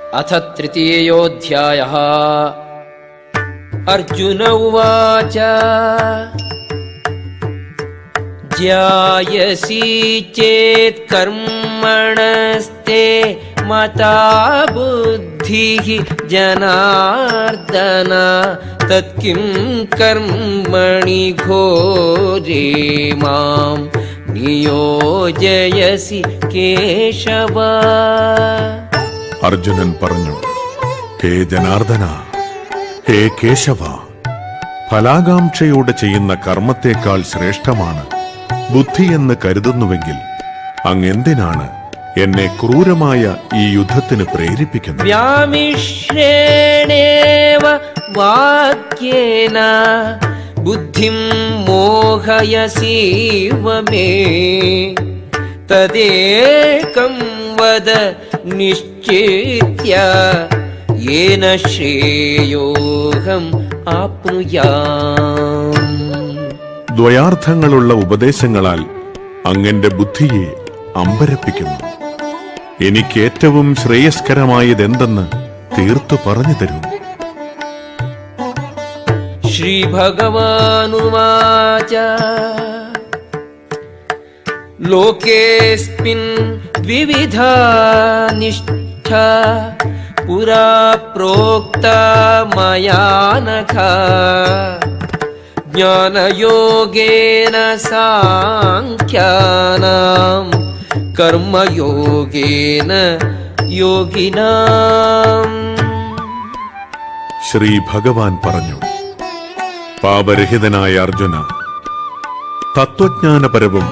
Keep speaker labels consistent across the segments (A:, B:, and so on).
A: अथ तृतीयोऽध्यायः। अर्जुन उवाच ज्यायसि चेत् कर्मणस्ते मता बुद्धिः जनार्दन तत्किं कर्मणि घोरे मां നിയോജയസി കേശവ.
B: അർജുനൻ പറഞ്ഞു, ഹേ ജനാർദ്ദന, ഹേ കേശവ, ഫലാകാംക്ഷയോടെ ചെയ്യുന്ന കർമ്മത്തേക്കാൾ ശ്രേഷ്ഠമാണ് ബുദ്ധിയെന്ന് കരുതുന്നുവെങ്കിൽ അങ്ങെന്തിനാണ് എന്നെ ക്രൂരമായ ഈ യുദ്ധത്തിന് പ്രേരിപ്പിക്കുന്നത്?
A: വ്യാമിശ്രേണേവ വാക്യേന ബുദ്ധിം മോഹയസീവ മേ തദേകം വദ നിശ്ചിത്യ യേന ശ്രേയോഹം ആപ്നുയാം.
B: ദ്വയാർത്ഥങ്ങളുള്ള ഉപദേശങ്ങളാൽ അങ്ങന്റെ ബുദ്ധിയെ അമ്പരപ്പിക്കുന്നു. എനിക്ക് ഏറ്റവും ശ്രേയസ്കരമായതെന്തെന്ന് തീർത്തു പറഞ്ഞു തരൂ.
A: ശ്രീഭഗവാനുവാച ലോകേസ്മിൻ ദ്വിവിധാ നിഷ്ഠാ പുരാ പ്രോക്ത മയാ നഘ ജ്ഞാനയോഗേന സാംഖ്യാനാം കർമ്മയോഗേന യോഗിനാം.
B: ശ്രീ ഭഗവാൻ പറഞ്ഞു, പാപരഹിതനായ അർജുന, തത്വജ്ഞാനപരവും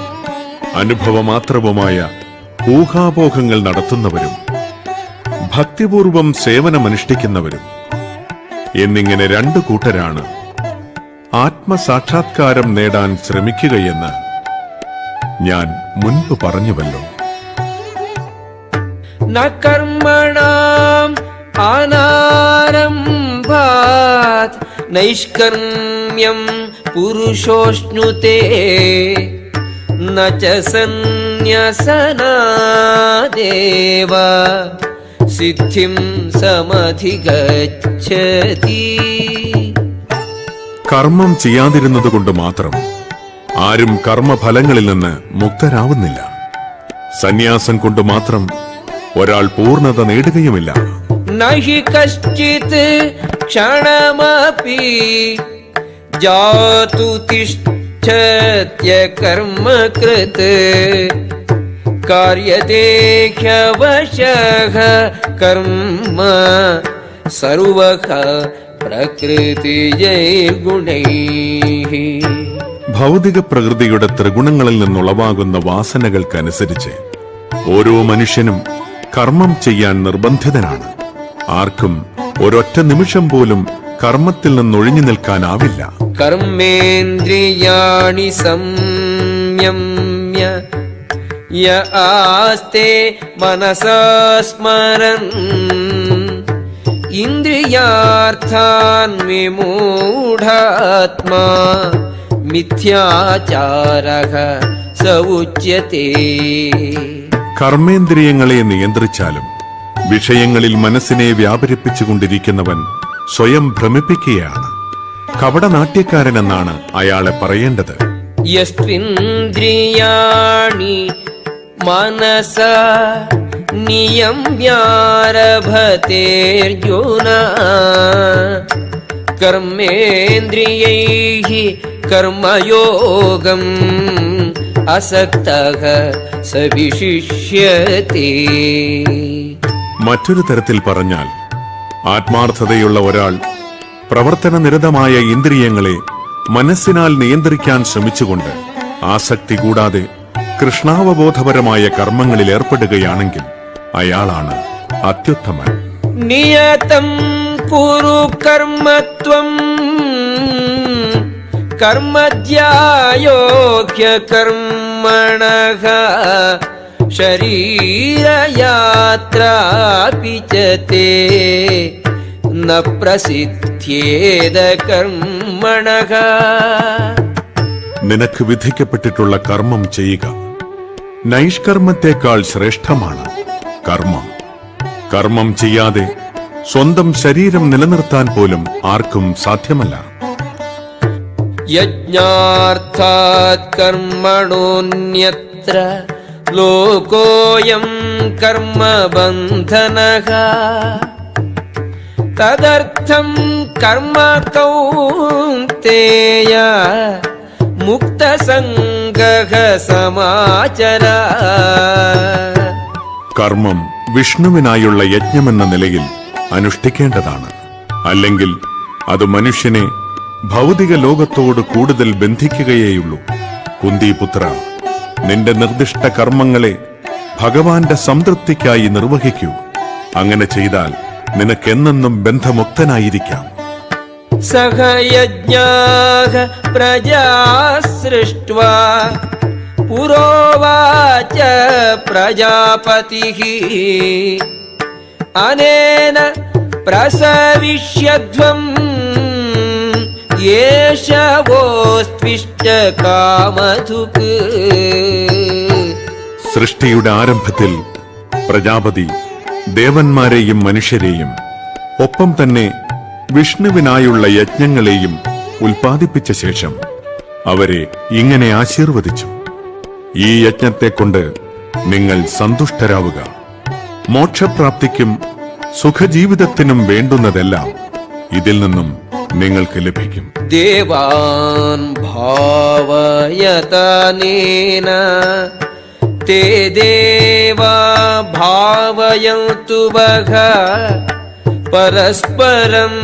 B: അനുഭവമാത്രവുമായ ഊഹാപോഹങ്ങൾ നടത്തുന്നവരും ഭക്തിപൂർവം സേവനമനുഷ്ഠിക്കുന്നവരും എന്നിങ്ങനെ രണ്ടു കൂട്ടരാണ് ആത്മസാക്ഷാത്കാരം നേടാൻ ശ്രമിക്കുകയെന്ന് ഞാൻ മുൻപ് പറഞ്ഞുവല്ലോ.
A: ന കർമ്മണാം അനാരംഭാത് നൈഷ്കർമ്മ്യം പുരുഷോഷ്ണുതേ ന ച സന്ന്യസനാദേവ സിദ്ധിം സമധിഗച്ഛതി.
B: കർമ്മം ചെയ്യാതിരുന്നതുകൊണ്ട് മാത്രം ആരും കർമ്മഫലങ്ങളിൽ നിന്ന് മുക്തരാവുന്നില്ല. സന്യാസം കൊണ്ട് മാത്രം ഒരാൾ പൂർണ്ണത നേടുകയുമില്ല.
A: നഹി കശ്ചിത് ക്ഷണമപി ജാതു തിഷ്ഠത്യ കർമ്മകൃത് കാര്യതേ ഹ്യവശഃ കർമ്മ സർവഃ പ്രകൃതിജൈർഗുണൈഃ.
B: ഭൗതിക പ്രകൃതിയുടെ ത്രിഗുണങ്ങളിൽ നിന്നുളവാകുന്ന വാസനകൾക്കനുസരിച്ച് ഓരോ മനുഷ്യനും കർമ്മം ചെയ്യാൻ നിർബന്ധിതനാണ്. ആർക്കും ഒരൊറ്റ നിമിഷം പോലും കർമ്മത്തിൽ നിന്നൊഴിഞ്ഞു നിൽക്കാനാവില്ല.
A: കർമ്മേന്ദ്രിയാണി സംയമ്യ യ ആസ്തേ മനസാ സ്മരൻ ഇന്ദ്രിയാർത്ഥാൻ വിമൂഢാത്മാ മിഥ്യാചാരഃ സ ഉച്യതേ.
B: കർമ്മേന്ദ്രിയങ്ങളെ നിയന്ത്രിച്ചാലും വിഷയങ്ങളിൽ മനസ്സിനെ വ്യാപരിപ്പിച്ചുകൊണ്ടിരിക്കുന്നവൻ സ്വയം ഭ്രമിപ്പിക്കുകയാണ്. കപടനാട്യക്കാരനെന്നാണ് അയാളെ പറയേണ്ടത്.
A: യസ്ത്വിന്ദ്രിയാണി മനസാ നിയമ്യാരഭതേർജുന കർമ്മേന്ദ്രിയൈഃ കർമ്മയോഗം അസക്തഃ സ വിശിഷ്യതേ.
B: മറ്റൊരു തരത്തിൽ പറഞ്ഞാൽ, ആത്മാർത്ഥതയുള്ള ഒരാൾ പ്രവർത്തനനിരതമായ ഇന്ദ്രിയങ്ങളെ മനസ്സിനാൽ നിയന്ത്രിക്കാൻ ശ്രമിച്ചുകൊണ്ട് ആസക്തി കൂടാതെ കൃഷ്ണാവബോധപരമായ കർമ്മങ്ങളിൽ ഏർപ്പെടുകയാണെങ്കിൽ അയാളാണ് അത്യുത്തമൻ.
A: നിയതം കുരു കർമ്മത്വം കർമ്മധ്യായോഗ്യ കർമ്മണഃ ശരീരയാത്രാപി ച തേ ന പ്രസിദ്ധ്യേത കർമ്മണഃ.
B: നിനക്ക് വിധിക്കപ്പെട്ടിട്ടുള്ള കർമ്മം ചെയ്യുക. നൈഷ്കർമ്മത്തെക്കാൾ ശ്രേഷ്ഠമാണ് കർമ്മം. കർമ്മം ചെയ്യാതെ സ്വന്തം ശരീരം നിലനിർത്താൻ പോലും ആർക്കും സാധ്യമല്ല.
A: യജ്ഞാർത്ഥാത് കർമ്മണോന്യത്ര ലോകോയം കർമ്മബന്ധനഃ തദർത്ഥം കർമ്മ കൗന്തേയ മുക്തസംഗഃ സമാചര.
B: കർമ്മം വിഷ്ണുവിനായുള്ള യജ്ഞമെന്ന നിലയിൽ അനുഷ്ഠിക്കേണ്ടതാണ്. അല്ലെങ്കിൽ അത് മനുഷ്യനെ ഭൗതിക ലോകത്തോട് കൂടുതൽ ബന്ധിക്കുകയേയുള്ളൂ. കുന്തിപുത്ര, നിന്റെ നിർദ്ദിഷ്ട കർമ്മങ്ങളെ ഭഗവാന്റെ സംതൃപ്തിക്കായി നിർവഹിക്കൂ. അങ്ങനെ ചെയ്താൽ നിനക്കെന്നെന്നും ബന്ധമുക്തനായിരിക്കാം.
A: സഹ യജ്ഞാഃ പ്രജാ സൃഷ്ട്വാ പുരോവാച പ്രജാപതിഃ അനേന പ്രസവിഷ്യധ്വം യേശവോസ്ത്വിഷ്ട കാമധുക്.
B: സൃഷ്ടിയുടെ ആരംഭത്തിൽ പ്രജാപതി ദേവന്മാരെയും മനുഷ്യരെയും ഒപ്പം തന്നെ വിഷ്ണുവിനായുള്ള യജ്ഞങ്ങളെയും ഉൽപ്പാദിപ്പിച്ച ശേഷം അവരെ ഇങ്ങനെ ആശീർവദിച്ചു: ഈ യജ്ഞത്തെക്കൊണ്ട് നിങ്ങൾ സന്തുഷ്ടരാവുക. മോക്ഷപ്രാപ്തിക്കും സുഖജീവിതത്തിനും വേണ്ടുന്നതെല്ലാം ഇതിൽ നിന്നും നിങ്ങൾക്ക് ലഭിക്കും.
A: ദേവാൻ ഭാവയതനേന തേ ദേവാ ഭാവയന്തു വഃ പരസ്പരം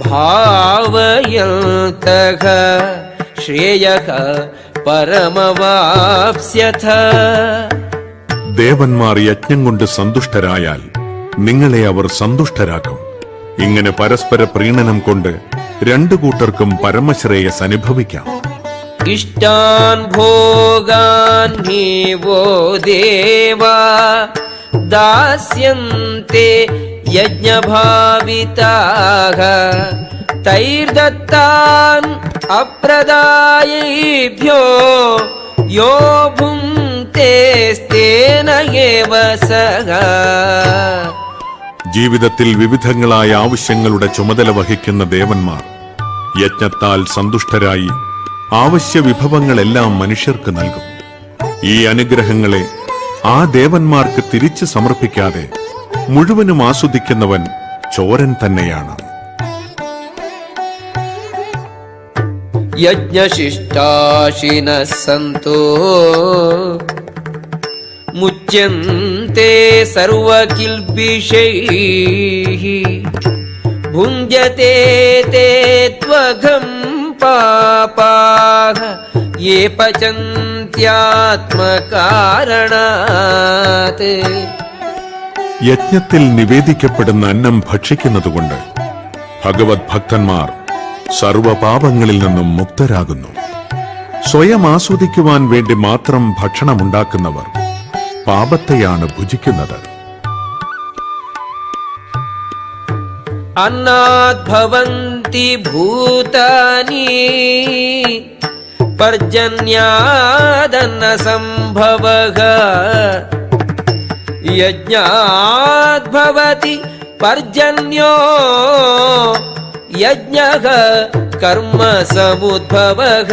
A: ഭാവയന്തഃ ശ്രേയഃ പരമവാപ്സ്യഥ.
B: ദേവന്മാർ യജ്ഞം കൊണ്ട് സന്തുഷ്ടരായാൽ നിങ്ങളെ അവർ സന്തുഷ്ടരാക്കും. ഇങ്ങനെ പരസ്പര പ്രീണനം കൊണ്ട് രണ്ടു കൂട്ടർക്കും പരമശ്രേയസ് അനുഭവിക്കാം.
A: ഇഷ്ടാൻ ഭോഗാൻ ഹീവോ ദേവാ ദാസ്യന്തെ യജ്ഞഭാവിതാഃ തൈർദത്താൻ അപ്രദായേഭ്യോ യോ ഭുങ്ക്തേസ്തേന ഏവ സഃ.
B: ജീവിതത്തിൽ വിവിധങ്ങളായ ആവശ്യങ്ങളുടെ ചുമതല വഹിക്കുന്ന ദേവന്മാർ യജ്ഞത്താൽ സന്തുഷ്ടരായി ആവശ്യ വിഭവങ്ങളെല്ലാം മനുഷ്യർക്ക് നൽകും. ഈ അനുഗ്രഹങ്ങളെ ആ ദേവന്മാർക്ക് തിരിച്ചു സമർപ്പിക്കാതെ മുഴുവനും ആസ്വദിക്കുന്നവൻ ചോരൻ തന്നെയാണ്.
A: യജ്ഞശിഷ്ടാശിനഃ സന്തോ മുച്യന്തെ സർവകിൽബിഷൈഃ ഭുഞ്ജത്തെ തേ ത്വഘം പാപാഃ യേ പചന്ത്യാത്മകാരണാത്.
B: യജ്ഞത്തിൽ നിവേദിക്കപ്പെടുന്ന അന്നം ഭക്ഷിക്കുന്നതുകൊണ്ട് ഭഗവത് ഭക്തന്മാർ സർവപാപങ്ങളിൽ നിന്നും മുക്തരാകുന്നു. സ്വയം ആസ്വദിക്കുവാൻ വേണ്ടി മാത്രം ഭക്ഷണമുണ്ടാക്കുന്നവർ പാപത്തെയാണ് ഭുജിക്കുന്നത്.
A: അന്നാദ് ഭവന്തി ഭൂതാനി പർജന്യാദന്ന സംഭവഃ യജ്ഞാദ് ഭവതി പർജന്യോ യജ്ഞഃ കർമ്മ സമുദ്ഭവഃ.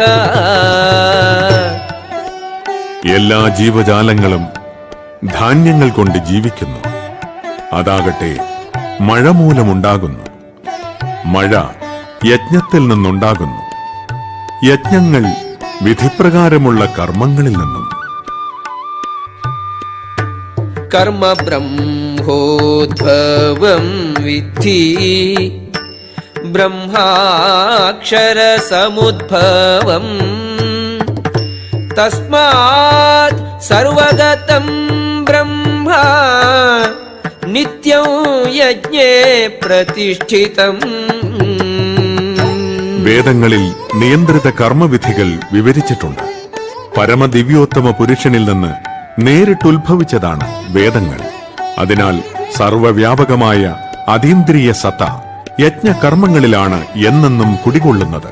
B: എല്ലാ ജീവജാലങ്ങളും ധാന്യങ്ങൾ കൊണ്ട് ജീവിക്കുന്നു. അതാകട്ടെ മഴ മൂലമുണ്ടാകുന്നു. മഴ യജ്ഞത്തിൽ നിന്നുണ്ടാകുന്നു. യജ്ഞങ്ങൾ വിധിപ്രകാരമുള്ള കർമ്മങ്ങളിൽ നിന്നും.
A: കർമ്മ ബ്രഹ്മോദ്ഭവം വിദ്ധി ബ്രഹ്മാക്ഷര സമുദ്ഭവം തസ്മാത് സർവഗതം ബ്രഹ്മ നിത്യം യജ്ഞേ പ്രതിഷ്ഠിതം.
B: വേദങ്ങളിൽ നിയന്ത്രിത കർമ്മവിധികൾ വിവരിച്ചിട്ടുണ്ട്. പരമദിവ്യോത്തമ പുരുഷനിൽ നിന്ന് നേരിട്ടുത്ഭവിച്ചതാണ് വേദങ്ങൾ. അതിനാൽ സർവവ്യാപകമായ അതീന്ദ്രിയ സത്ത യജ്ഞകർമ്മങ്ങളിലാണ് എന്നെന്നും കുടികൊള്ളുന്നത്.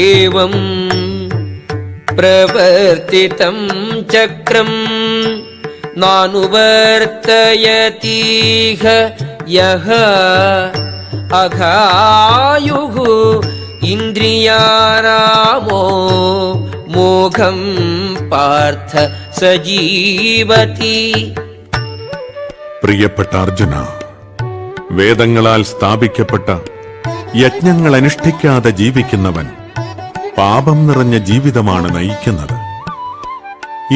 A: ഏവം പ്രവർത്തിതം ചക്രം നാനുവർത്തയതീഹ യഹ അഘായുഃ ഇന്ദ്രിയാരാമോ മോഘം പാർത്ഥ സജീവതി.
B: പ്രിയപ്പെട്ട അർജുന, വേദങ്ങളാൽ സ്ഥാപിക്കപ്പെട്ട യജ്ഞങ്ങൾ അനുഷ്ഠിക്കാതെ ജീവിക്കുന്നവൻ പാപം നിറഞ്ഞ ജീവിതമാണ് നയിക്കുന്നത്.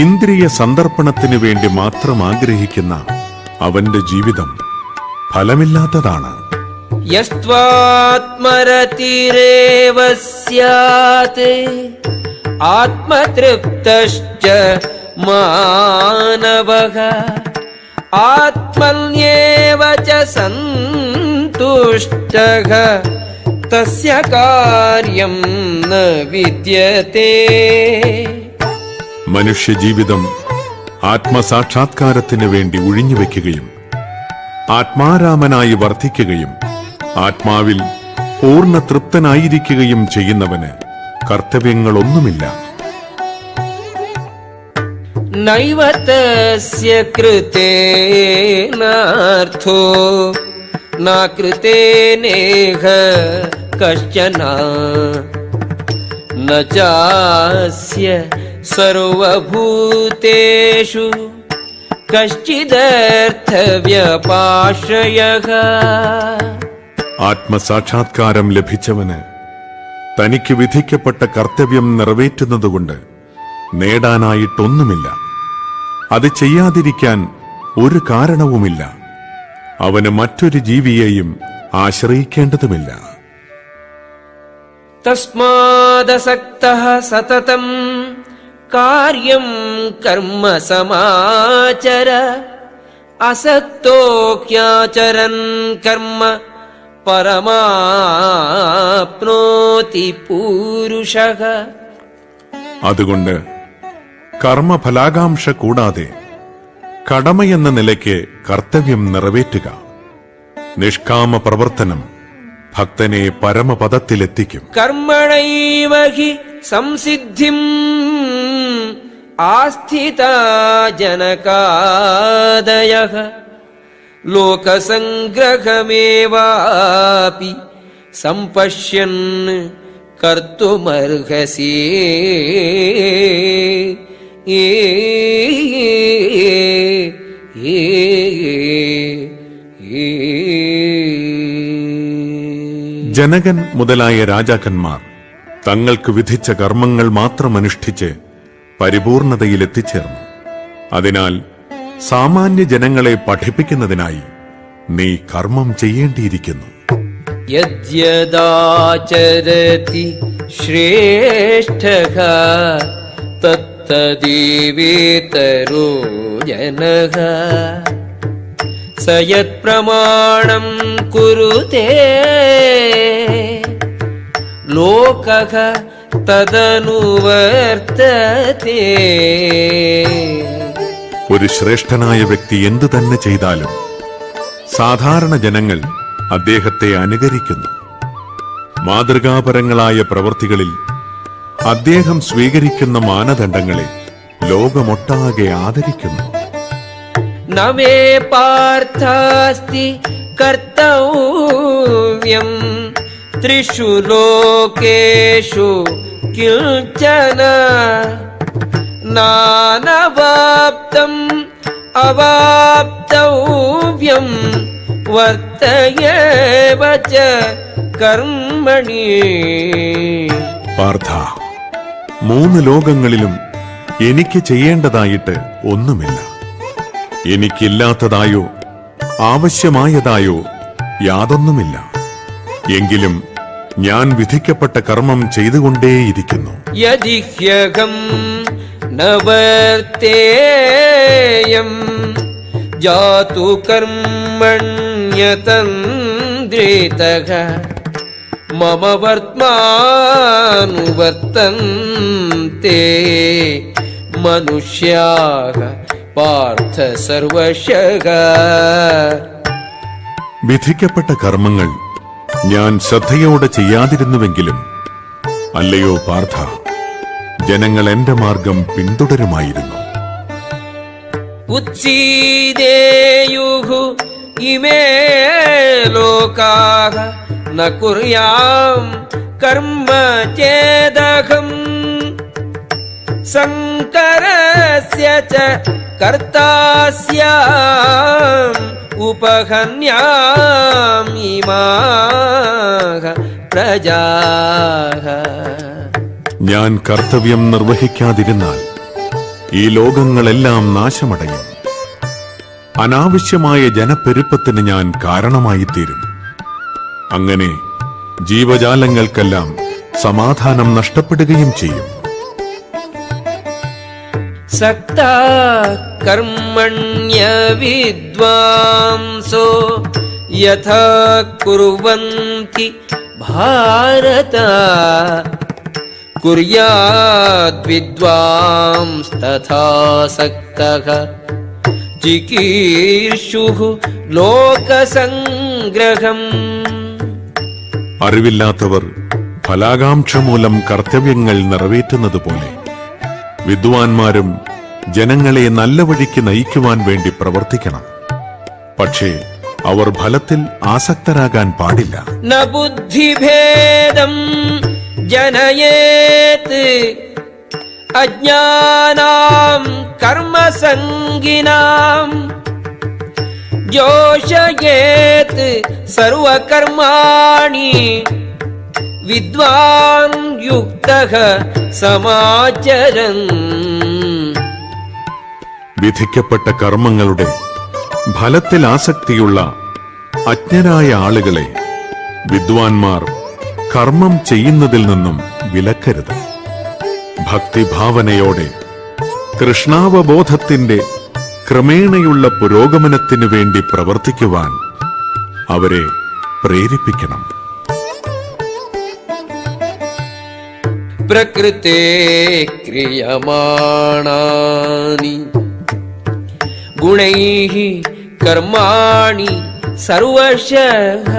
B: ഇന്ദ്രിയ സന്ദർപ്പണത്തിനു വേണ്ടി മാത്രം ആഗ്രഹിക്കുന്ന അവന്റെ ജീവിതം ഫലമില്ലാത്തതാണ്.
A: യസ്ത്വാത്മരതിരേവ സ്യാത് ആത്മതൃപ്തശ്ച മാനവഃ ആത്മന്യേവ ച സന്തുഷ്ടഃ തസ്യ കാര്യം ന വിദ്യതേ.
B: മനുഷ്യജീവിതം ആത്മസാക്ഷാത്കാരത്തിനു വേണ്ടി ഒഴിഞ്ഞുവെക്കുകയും ആത്മാരാമനായി വർദ്ധിക്കുകയും ആത്മാവിൽ പൂർണ്ണ തൃപ്തനായിരിക്കുകയും ചെയ്യുന്നവന് കർത്തവ്യങ്ങളൊന്നുമില്ല.
A: നൈവ തസ്യ കൃതേനാർത്ഥോ ന കൃതേനേഹ കശ്ചന ന ചാസ്യ സർവഭൂതേഷു കശ്ചിദർത്ഥവ്യപാശ്രയഃ.
B: ആത്മസാക്ഷാത്കാരം ലഭിച്ചവന് തനിക്ക് വിധിക്കപ്പെട്ട കർത്തവ്യം നിറവേറ്റുന്നതുകൊണ്ട് നേടാനായിട്ടൊന്നുമില്ല. അത് ചെയ്യാതിരിക്കാൻ ഒരു കാരണവുമില്ല. അവന് മറ്റൊരു ജീവിയെയും ആശ്രയിക്കേണ്ടതുമില്ല.
A: തസ്മാദസക്തഃ സതതം കാര്യം കർമ്മ സമാചര അസക്തോ ഹ്യാചരൻ കർമ്മ പരമാപ്നോതി പൂരുഷഃ.
B: അതുകൊണ്ട് കർമ്മഫലാകാംക്ഷ കൂടാതെ കടമയെന്ന നിലയ്ക്ക് കർത്തവ്യം നിറവേറ്റുക. നിഷ്കാമ പ്രവർത്തനം ഭക്തനെ പരമപദത്തിലെത്തിക്കും.
A: കർമ്മണൈവ ഹി സംസിദ്ധിം ആസ്ഥിതാ ജനകാദയഃ ലോകസംഗ്രഹമേവാപി സംപശ്യൻ കർത്തുമർഹസി.
B: ജനകൻ മുതലായ രാജാക്കന്മാർ തങ്ങൾക്ക് വിധിച്ച കർമ്മങ്ങൾ മാത്രം അനുഷ്ഠിച്ച് പരിപൂർണതയിലെത്തിച്ചേർന്നു. അതിനാൽ സാമാന്യ ജനങ്ങളെ പഠിപ്പിക്കുന്നതിനായി നീ കർമ്മം ചെയ്യേണ്ടിയിരിക്കുന്നു.
A: യദ്യദാചരതി ശ്രേഷ്ഠഃ തത്തദേവേതരോ ജനഃ സ യത്പ്രമാണം കുരുതേ ലോകഃ തദനുവർത്തതേ.
B: ഒരു ശ്രേഷ്ഠനായ വ്യക്തി എന്തു തന്നെ ചെയ്താലും സാധാരണ ജനങ്ങൾ അദ്ദേഹത്തെ അനുകരിക്കുന്നു. മാതൃകാപരങ്ങളായ പ്രവൃത്തികളിൽ അദ്ദേഹം സ്വീകരിക്കുന്ന മാനദണ്ഡങ്ങളെ ലോകമൊട്ടാകെ ആദരിക്കുന്നു.
A: നമേ പാർത്ഥാസ്തി കർത്തവ്യം ത്രിഷു ലോകേഷു കിൽചന നാനവാപ്തം അവാപ്തവ്യം വർത്തയേവ ച കർമ്മണി.
B: പാർത്ഥ, 3 ലോകങ്ങളിലും എനിക്ക് ചെയ്യേണ്ടതായിട്ട് ഒന്നുമില്ല. എനിക്കില്ലാത്തതായോ ആവശ്യമായതായോ യാതൊന്നുമില്ല. എങ്കിലും ഞാൻ വിധിക്കപ്പെട്ട കർമ്മം ചെയ്തുകൊണ്ടേയിരിക്കുന്നു.
A: യദിഹ്യഹം നവർത്തേയം ജാതു കർമ്മണ്യതന്ത്രിതഃ മമ വർത്മാനുവർത്തന്തെ മനുഷ്യാഃ പാർത്ഥ സർവശഃ.
B: വിധിക്കപ്പെട്ട കർമ്മങ്ങൾ ഞാൻ ശ്രദ്ധയോടെ ചെയ്യാതിരുന്നുവെങ്കിലും അല്ലയോ പാർത്ഥ, ജനങ്ങൾ എന്റെ മാർഗം പിന്തുടരുമായിരുന്നു.
A: उत्सीदेयुः इमे लोकाः न कुर्यां कर्म चेदहम् संकरस्य च कर्ता स्याम् उपहन्यामिमाः പ്രജാഃ.
B: ഞാൻ കർത്തവ്യം നിർവഹിക്കാതിരുന്നാൽ ഈ ലോകങ്ങളെല്ലാം നാശമടയും. അനാവശ്യമായ ജനപ്പെരുപ്പത്തിന് ഞാൻ കാരണമായിത്തീരും. അങ്ങനെ ജീവജാലങ്ങൾക്കെല്ലാം സമാധാനം നഷ്ടപ്പെടുകയും ചെയ്യും.
A: സക്താ കർമ്മണ്യ വിദ്വാംസോ യഥാ കുർവന്തി ഭാരത കുര്യാദ് വിദ്വാംസ്തഥാ സക്തഃ ചികീർഷുഃ ലോകസംഗ്രഹം.
B: അറിവില്ലാത്തവർ ഫലാകാംക്ഷ മൂലം കർത്തവ്യങ്ങൾ നിറവേറ്റുന്നത് പോലെ വിദ്വാൻമാരും ജനങ്ങളെ നല്ല വഴിക്ക് നയിക്കുവാൻ വേണ്ടി പ്രവർത്തിക്കണം. പക്ഷേ അവർ ഫലത്തിൽ ആസക്തരാകാൻ പാടില്ല.
A: ന ബുദ്ധിഭേദം ജനയേത് അജ്ഞാനാം കർമ്മസംഗിനാം ജോഷയേത് സർവകർമാണി വിദ്വാൻ യുക്തഃ സമാചരൻ.
B: വിധിക്കപ്പെട്ട കർമ്മങ്ങളുടെ ഫലത്തിൽ ആസക്തിയുള്ള അജ്ഞരായ ആളുകളെ വിദ്വാൻമാർ കർമ്മം ചെയ്യുന്നതിൽ നിന്നും വിലക്കരുത്. ഭക്തിഭാവനയോടെ കൃഷ്ണാവബോധത്തിന്റെ ക്രമേണയുള്ള പുരോഗമനത്തിനു വേണ്ടി പ്രവർത്തിക്കുവാൻ അവരെ പ്രേരിപ്പിക്കണം.
A: പ്രകൃതേ ക്രിയമാണാനി ഗുണൈഃ കർമാണി സർവശഃ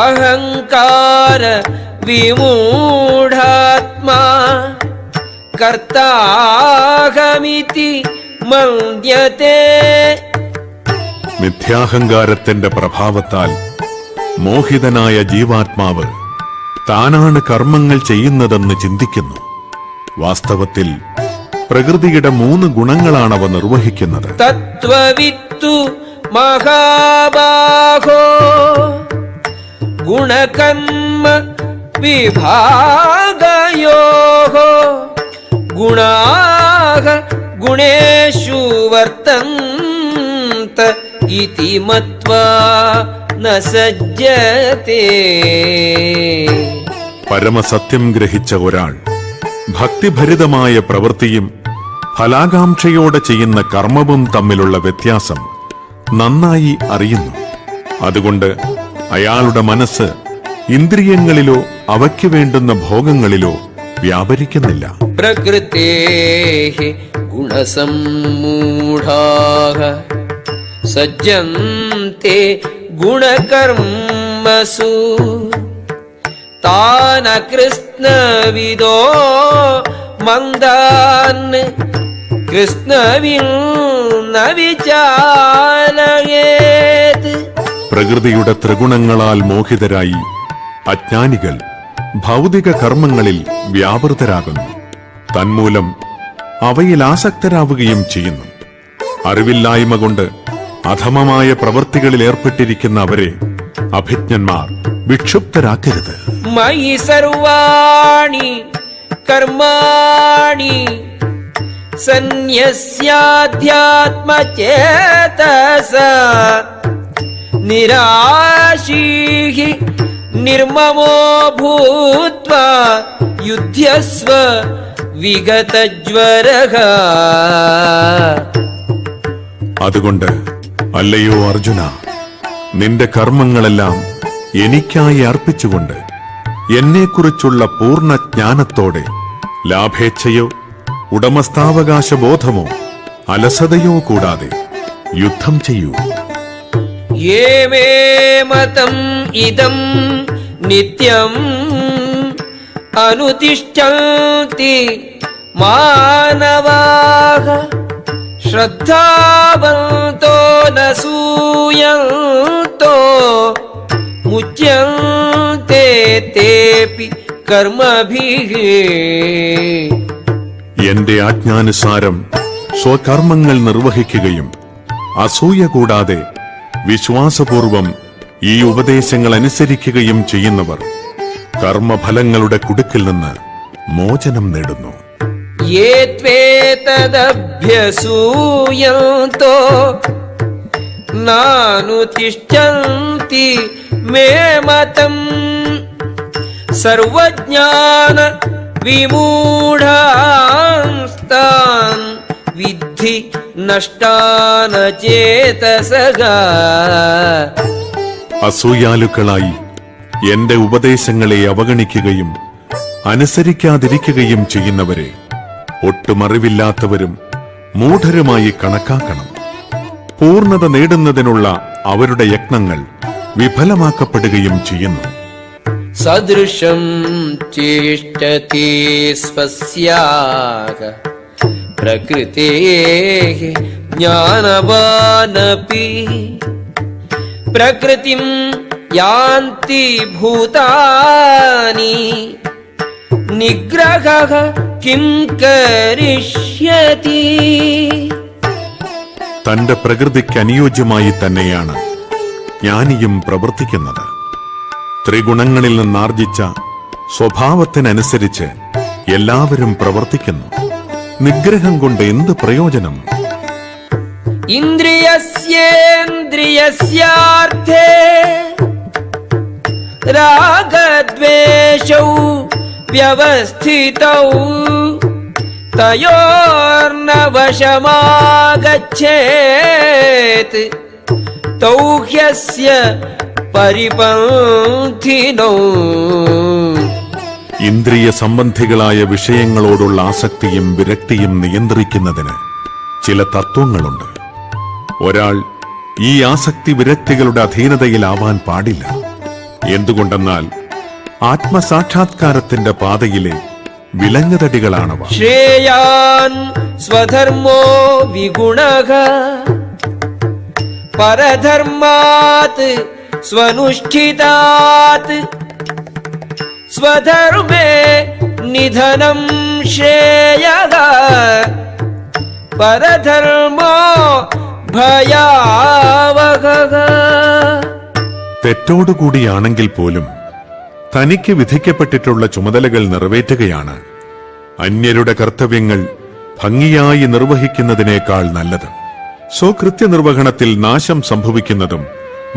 A: അഹങ്കാര വിമൂഢാത്മാ കർത്താഹമിതി മന്യതേ.
B: മിഥ്യാഹങ്കാരത്തിന്റെ പ്രഭാവത്താൽ മോഹിതനായ ജീവാത്മാവ് താനാണ് കർമ്മങ്ങൾ ചെയ്യുന്നതെന്ന് ചിന്തിക്കുന്നു. വാസ്തവത്തിൽ പ്രകൃതിയുടെ 3 ഗുണങ്ങളാണവ നിർവഹിക്കുന്നത്.
A: തത്വവിത്തു മഹാബാഹോ ഗുണകർമ്മ വിഭാഗയോഃ ഗുണാഃ ഗുണേഷു വർത്തന്ത ഇതി മത്വാ ന സജ്ജതേ.
B: പരമസത്യം ഗ്രഹിച്ച ഒരാൾ ഭക്തിഭരിതമായ പ്രവൃത്തിയും ഫലാകാംക്ഷയോടെ ചെയ്യുന്ന കർമ്മവും തമ്മിലുള്ള വ്യത്യാസം നന്നായി അറിയുന്നു. അതുകൊണ്ട് അയാളുടെ മനസ്സ് ഇന്ദ്രിയങ്ങളിലോ അവയ്ക്ക് വേണ്ടുന്ന ഭോഗങ്ങളിലോ വ്യാപരിക്കുന്നില്ല.
A: പ്രകൃതേഃ ഗുണസമ്മൂഢാഃ സജ്ജന്തെ ഗുണകർമ്മസു താന കൃഷ്ണവിദോ മന്ദാൻ കൃഷ്ണവിൽ ന വിചാലയേത്.
B: പ്രകൃതിയുടെ ത്രിഗുണങ്ങളാൽ മോഹിതരായി അജ്ഞാനികൾ ഭൗതിക കർമ്മങ്ങളിൽ വ്യാപൃതരാകുന്നു. തന്മൂലം അവയിൽ ആസക്തരാവുകയും ചെയ്യുന്നു. അറിവില്ലായ്മ കൊണ്ട് അധമമായ പ്രവൃത്തികളിൽ ഏർപ്പെട്ടിരിക്കുന്ന അവരെ അഭിജ്ഞന്മാർ വിക്ഷുബ്ധരാക്കരുത്.
A: മയി സർവാണി കർമാണി സന്യസ്യാധ്യാത്മചേതസ നിരാശീഃ നിർമമോ ഭൂത്വാ യുധ്യസ്വ വിഗതജ്വരഃ.
B: അതുകൊണ്ട് അല്ലയോ അർജുന, നിന്റെ കർമ്മങ്ങളെല്ലാം എനിക്കായി അർപ്പിച്ചുകൊണ്ട് എന്നെക്കുറിച്ചുള്ള പൂർണ്ണ ജ്ഞാനത്തോടെ ലാഭേച്ഛയോ ഉടമസ്ഥാവകാശ ബോധമോ അലസതയോ കൂടാതെ യുദ്ധം ചെയ്യൂ.
A: യേമേ മതം ഇദം നിത്യം അനുതിഷ്ഠന്തി മാനവാഃ ശ്രദ്ധാവന്തോ നസൂയന്തോ മുച്യന്തെ തേപി കർമ്മഭിഃ.
B: എന്റെ ആജ്ഞാനുസാരം സ്വകർമ്മങ്ങൾ നിർവഹിക്കുകയും അസൂയ കൂടാതെ വിശ്വാസപൂർവം ഈ ഉപദേശങ്ങൾ അനുസരിക്കുകയും ചെയ്യുന്നവർ കർമ്മഫലങ്ങളുടെ കുടുക്കിൽ നിന്ന് മോചനം നേടുന്നു.
A: യേ ത്വേതദഭ്യസൂയന്തോ നാനുതിഷ്ഠന്തി മേ മതം സർവജ്ഞാന വിമൂഢാംസ്താൻ വിദ്ധി നഷ്ടാന ചേതസഃ.
B: അസൂയാലുക്കളായി എന്റെ ഉപദേശങ്ങളെ അവഗണിക്കുകയും അനുസരിക്കാതിരിക്കുകയും ചെയ്യുന്നവരെ ഒട്ടുമറിവില്ലാത്തവരും മൂഢരുമായി കണക്കാക്കണം. പൂർണ്ണത നേടുന്നതിനുള്ള അവരുടെ യത്നങ്ങൾ വിഫലമാക്കപ്പെടുകയും ചെയ്യുന്നു.
A: സദൃശം ചേഷ്ടതി സ്വസ്യാഃ പ്രകൃതേഃ ജ്ഞാനവാനപി പ്രകൃതിം യാന്തി ഭൂതാനി നിഗ്രഹഃ കിം കരിഷ്യതി.
B: തന്റെ പ്രകൃതിക്ക് അനുയോജ്യമായി തന്നെയാണ് ജ്ഞാനിയും പ്രവർത്തിക്കുന്നത്. ത്രിഗുണങ്ങളിൽ നിന്നാർജിച്ച സ്വഭാവത്തിനനുസരിച്ച് എല്ലാവരും പ്രവർത്തിക്കുന്നു. നിഗ്രഹം കൊണ്ട് എന്ത് പ്രയോജനം?
A: ഇന്ദ്രിയസ്യേന്ദ്രിയസ്യാർത്ഥേ രാഗദ്വേഷൗ വ്യവസ്ഥിതൗ തയോർന വശമാഗച്ഛേത് തൗ ഹ്യസ്യ പരിപന്ഥിനോ.
B: ഇന്ദ്രിയ സംബന്ധികളായ വിഷയങ്ങളോടുള്ള ആസക്തിയും വിരക്തിയും നിയന്ത്രിക്കുന്നതിന് ചില തത്വങ്ങളുണ്ട്. ഒരാൾ ഈ ആസക്തി വിരക്തികളുടെ അധീനതയിലാവാൻ പാടില്ല. എന്തുകൊണ്ടെന്നാൽ ആത്മസാക്ഷാത്കാരത്തിന്റെ പാതയിലെ വിലങ്ങുതടികളാണവ.
A: ശ്രേയാൻ സ്വധർമ്മോ വിഗുണഃ പരധർമാത് സ്വനുഷ്ഠിതാത് സ്വധർമ്മേ നിധനം ശ്രേയഃ പരധർമ്മോ ഭയാവഹഃ.
B: തെറ്റോടുകൂടിയാണെങ്കിൽ പോലും തനിക്ക് വിധിക്കപ്പെട്ടിട്ടുള്ള ചുമതലകൾ നിറവേറ്റുകയാണ് അന്യരുടെ കർത്തവ്യങ്ങൾ ഭംഗിയായി നിർവഹിക്കുന്നതിനേക്കാൾ നല്ലത്. സ്വകൃത്യനിർവഹണത്തിൽ നാശം സംഭവിക്കുന്നതും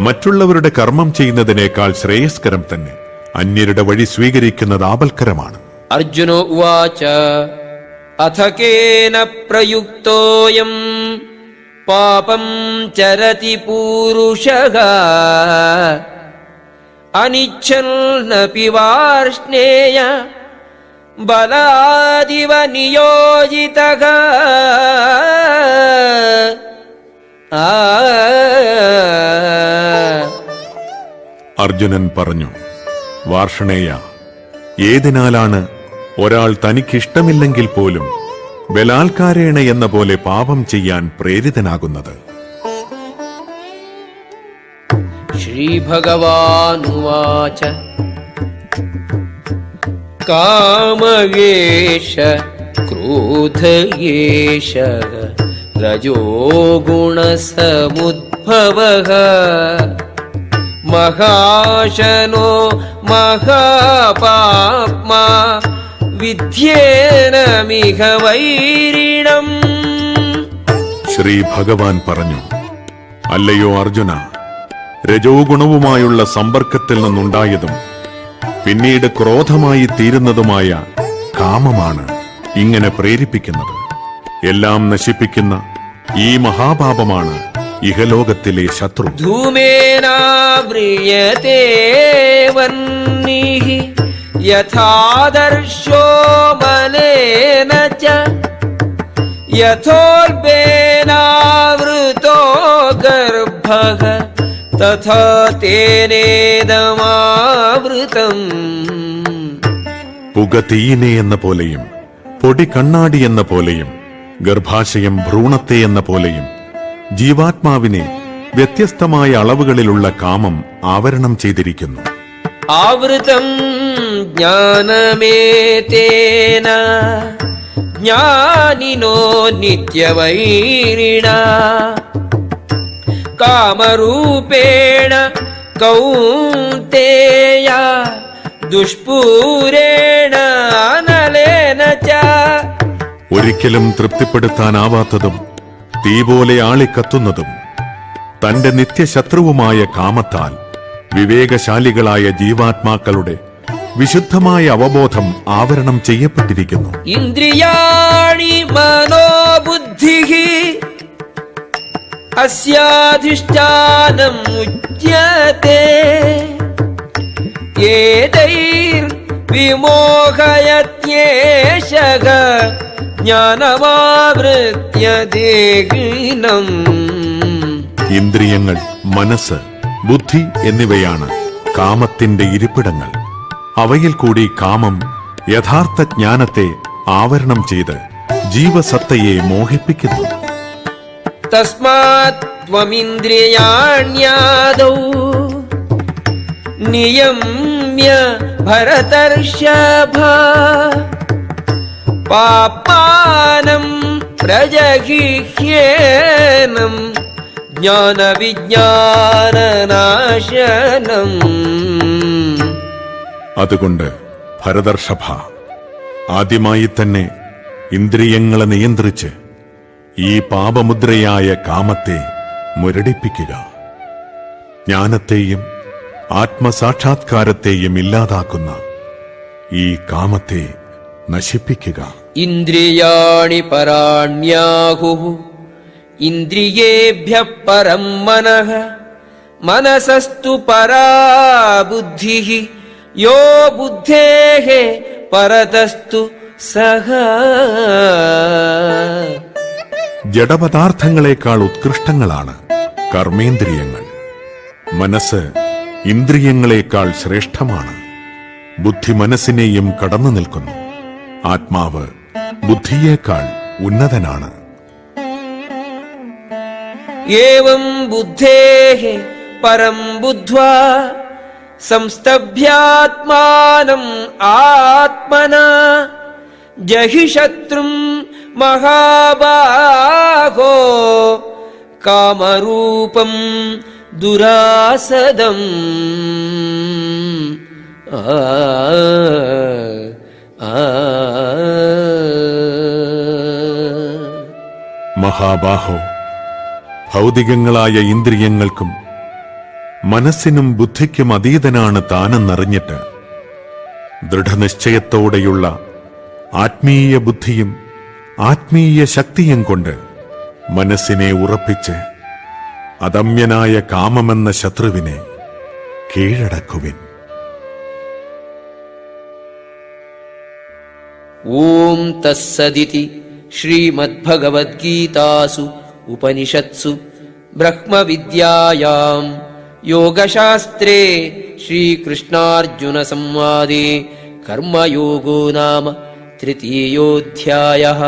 B: മറ്റുള്ളവരുടെ കർമ്മം ചെയ്യുന്നതിനേക്കാൾ ശ്രേയസ്കരം തന്നെ. അന്യരുടെ വഴി സ്വീകരിക്കുന്നത് ആപൽക്കരമാണ്.
A: അർജുനോ ഉവാച അഥ കേന പ്രയുക്തോയം പാപം ചരതി പൂരുഷഃ അനിച്ഛന്നപി വാർഷ്ണേയ ബലാദിവ നിയോജിതഃ.
B: അർജുനൻ പറഞ്ഞു, വാർഷണേയ, ഏതിനാലാണ് ഒരാൾ തനിക്കിഷ്ടമില്ലെങ്കിൽ പോലും ബലാൽക്കാരേണ എന്ന പോലെ പാപം ചെയ്യാൻ പ്രേരിതനാകുന്നത്?
A: ശ്രീഭഗവാനുവാച കാമയേഷ ക്രോധയേഷ രജോ ഗുണസമുദ്ഭവഃ മഹാശനോ മഹാപാപ്മാ വിദ്യേനമിഹ വൈരിണം.
B: ശ്രീ ഭഗവാൻ പറഞ്ഞു, അല്ലയോ അർജുന, രജോ ഗുണവുമായുള്ള സമ്പർക്കത്തിൽ നിന്നുണ്ടായതും പിന്നീട് ക്രോധമായി തീരുന്നതുമായ കാമമാണ് ഇങ്ങനെ പ്രേരിപ്പിക്കുന്നത്. എല്ലാം നശിപ്പിക്കുന്ന ഈ മഹാപാപമാണ് ഇഹലോകത്തിലെ ശത്രു.
A: ധൂമേനാവ്രിയതേ വഹ്നിഃ യഥാദർശോ മലേന ച യഥോൽബേനാവൃതോ ഗർഭഃ തഥാ തേനേദമാവൃതം.
B: പുക തീയിനെ എന്ന പോലെയും പൊടി കണ്ണാടി എന്ന പോലെയും ഗർഭാശയം ഭ്രൂണത്തെ എന്ന പോലെയും ജീവാത്മാവിനെ വ്യത്യസ്തമായ അളവുകളിലുള്ള കാമം ആവരണം ചെയ്തിരിക്കുന്നു.
A: ആവൃതം ജ്ഞാനമേതേന ജ്ഞാനിനോ നിത്യവൈരിണ കാമരൂപേണ കൗന്തേയ ദുഷ്പൂരേണ അനലേന ച.
B: ഒരിക്കലും തൃപ്തിപ്പെടുത്താനാവാത്തതും തീ പോലെ ആളിക്കത്തുന്നതും തന്റെ നിത്യശത്രുവുമായ കാമത്താൽ വിവേകശാലികളായ ജീവാത്മാക്കളുടെ വിശുദ്ധമായ അവബോധം ആവരണം ചെയ്യപ്പെട്ടിരിക്കുന്നു.
A: ഇന്ദ്രിയാണി മനോബുദ്ധിഃ അസ്യാധിഷ്ഠാനം ഉച്യത്തെ ഏതൈർ വിമോഹയത്യേഷഃ ജ്ഞാനമാവൃത്യ ദേഹിനം.
B: ഇന്ദ്രിയങ്ങൾ, മനസ്സ്, ബുദ്ധി എന്നിവയാണ് കാമത്തിന്റെ ഇരിപ്പിടങ്ങൾ. അവയിൽ കൂടി കാമം യഥാർത്ഥ ജ്ഞാനത്തെ ആവരണം ചെയ്ത് ജീവസത്തയെ മോഹിപ്പിക്കുന്നു.
A: തസ്മാത് ത്വമിന്ദ്രിയാണ്യാദൗ നിയമ്യ ഭരതർഷഭ പാപാനം പ്രജഹിഹ്യേനം ജ്ഞാനവിജ്ഞാനനാശനം.
B: അതുകൊണ്ട് ഭരതർഷഭ, ആദ്യമായി തന്നെ ഇന്ദ്രിയങ്ങളെ നിയന്ത്രിച്ച് ഈ പാപമുദ്രയായ കാമത്തെ മുരടിപ്പിക്കുക. ജ്ഞാനത്തെയും ആത്മസാക്ഷാത്കാരത്തെയും ഇല്ലാതാക്കുന്ന ഈ കാമത്തെ നശിപ്പിക്കുക.
A: ഇന്ദ്രിയാണി പരാണ്യാഹുഃ ഇന്ദ്രിയേഭ്യഃ പരം മനഃ മനസസ്തു പരാ ബുദ്ധിഃ യോ ബുദ്ധേഃ പരതസ്തു സഹ.
B: ജഡപദാർത്ഥങ്ങളെക്കാൾ ഉത്കൃഷ്ടങ്ങളാണ് കർമ്മേന്ദ്രിയങ്ങൾ. മനസ്സ് ഇന്ദ്രിയങ്ങളെക്കാൾ ശ്രേഷ്ഠമാണ്. ബുദ്ധി മനസ്സിനെയും കടന്നു നിൽക്കുന്നു. ആത്മാവ് ബുദ്ധിയേക്കാൾ ഉന്നതനാണ്.
A: ഏവം ബുദ്ധേഃ പരം ബുദ്ധ്വാ സംസ്തഭ്യാത്മാനം ആത്മനാ ജഹി ശത്രും മഹാബാഹോ കാമരൂപം ദുരാസദം.
B: മഹാബാഹോ, ഭൗതികങ്ങളായ ഇന്ദ്രിയങ്ങൾക്കും മനസ്സിനും ബുദ്ധിക്കും അതീതനാണ് താനെന്നറിഞ്ഞിട്ട് ദൃഢനിശ്ചയത്തോടെയുള്ള ആത്മീയ ബുദ്ധിയും ആത്മീയ ശക്തിയും കൊണ്ട് മനസ്സിനെ ഉറപ്പിച്ച് അദമ്യനായ കാമമെന്ന ശത്രുവിനെ കീഴടക്കുവിൻ.
A: ഓം തസ്സദിതി ശ്രീമദ്ഭഗവദ്ഗീതാസു ഉപനിഷത്സു ബ്രഹ്മവിദ്യായാം യോഗശാസ്ത്രേ ശ്രീകൃഷ്ണാർജുന സംവാദേ കർമ്മയോഗോ നാമ തൃതീയോധ്യായഃ.